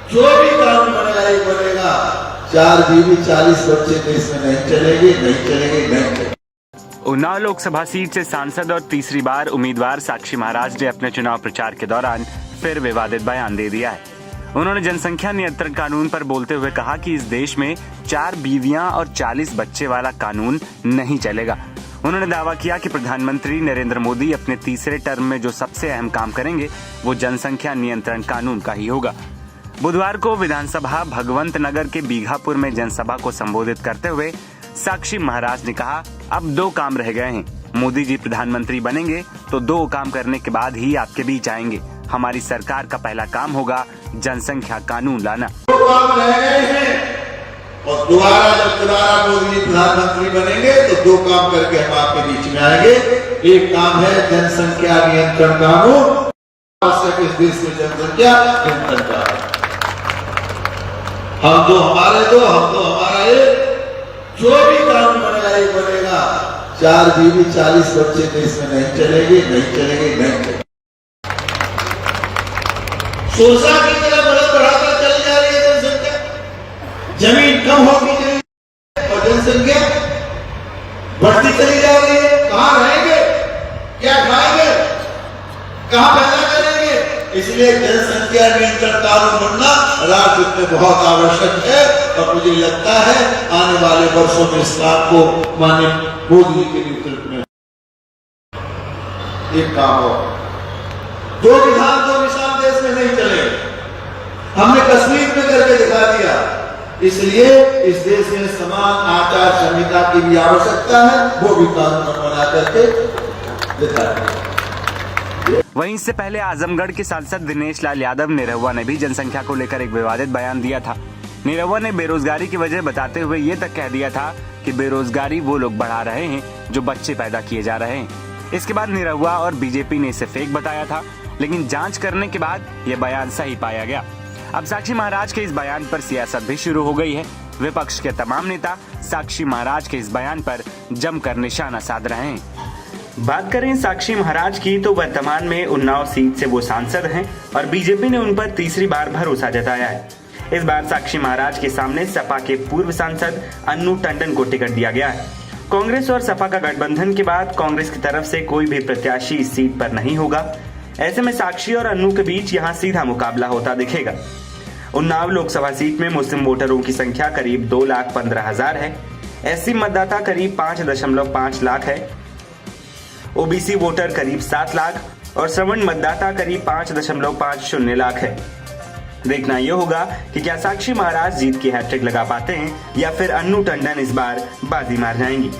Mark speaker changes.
Speaker 1: जो भी कानून बनेगा 4 बीवी 40 बच्चे देश में नहीं चलेंगे।
Speaker 2: उन्नाव लोकसभा सीट से सांसद और तीसरी बार उम्मीदवार साक्षी महाराज ने अपने चुनाव प्रचार के दौरान फिर विवादित बयान दे दिया है। उन्होंने जनसंख्या नियंत्रण कानून पर बोलते हुए कहा कि इस देश में 4 बीवियां और 40 बच्चे वाला कानून नहीं चलेगा। उन्होंने दावा किया कि प्रधानमंत्री नरेंद्र मोदी अपने तीसरे टर्म में जो सबसे अहम काम करेंगे वो जनसंख्या नियंत्रण कानून का ही होगा। बुधवार को विधानसभा भगवंत नगर के बीघापुर में जनसभा को संबोधित करते हुए साक्षी महाराज ने कहा, अब 2 काम रह गए हैं। मोदी जी प्रधानमंत्री बनेंगे तो 2 काम करने के बाद ही आपके बीच आएंगे। हमारी सरकार का पहला काम होगा जनसंख्या कानून लाना।
Speaker 1: 2 काम रह गए हैं और जब दोबारा मोदी जी प्रधानमंत्री बनेंगे तो 2 काम करके हम आपके बीच में आएंगे। एक काम है जनसंख्या नियंत्रण कानून, आवश्यक इस देश में जनसंख्या नियंत्रण कानून। हम तो हमारा एक, जो भी कानून बनेगा 4 बीवी 40 बच्चे देश में नहीं चलेंगे। सोचा की तरह बढ़ाकर चली जा रही है जनसंख्या, जमीन कम होती जा रही है और जनसंख्या बढ़ती चली जा रही है। कहाँ रहेंगे, क्या खाएंगे, कहाँ पैदा करेंगे? इसलिए जनसंख्या नियंत्रण कानून बनना राष्ट्र में बहुत आवश्यक है और मुझे लगता है आने वाले वर्षों में इस काम को माननीय मोदी के नेतृत्व में एक काम हो। 2 निशान देश में नहीं चले, हमने कश्मीर में करके दिखा दिया। इसलिए इस देश में समान आचार संहिता की भी आवश्यकता है, वो भी कानून बना करके दिखा दिया।
Speaker 2: वहीं इससे पहले आजमगढ़ के सांसद दिनेश लाल यादव निरहुआ ने भी जनसंख्या को लेकर एक विवादित बयान दिया था। निरहुआ ने बेरोजगारी की वजह बताते हुए ये तक कह दिया था कि बेरोजगारी वो लोग बढ़ा रहे हैं जो बच्चे पैदा किए जा रहे हैं। इसके बाद निरहुआ और बीजेपी ने इसे फेक बताया था, लेकिन जांच करने के बाद ये बयान सही पाया गया। अब साक्षी महाराज के इस बयान पर सियासत भी शुरू हो गई है। विपक्ष के तमाम नेता साक्षी महाराज के इस बयान पर जमकर निशाना साध रहे हैं। बात करें साक्षी महाराज की तो वर्तमान में उन्नाव सीट से वो सांसद हैं और बीजेपी ने उन पर तीसरी बार भरोसा जताया है। इस बार साक्षी महाराज के सामने सपा के पूर्व सांसद अन्नू टंडन को टिकट दिया गया है। कांग्रेस और सपा का गठबंधन के बाद कांग्रेस की तरफ से कोई भी प्रत्याशी इस सीट पर नहीं होगा। ऐसे में साक्षी और अन्नू के बीच यहाँ सीधा मुकाबला होता दिखेगा। उन्नाव लोकसभा सीट में मुस्लिम वोटरों की संख्या करीब 2,15,000 है। एससी मतदाता करीब 5.5 लाख है। ओबीसी वोटर करीब 7 लाख और सवर्ण मतदाता करीब 5.50 लाख है। देखना यह होगा कि क्या साक्षी महाराज जीत की हैट्रिक लगा पाते हैं या फिर अन्नू टंडन इस बार बाजी मार जाएंगी।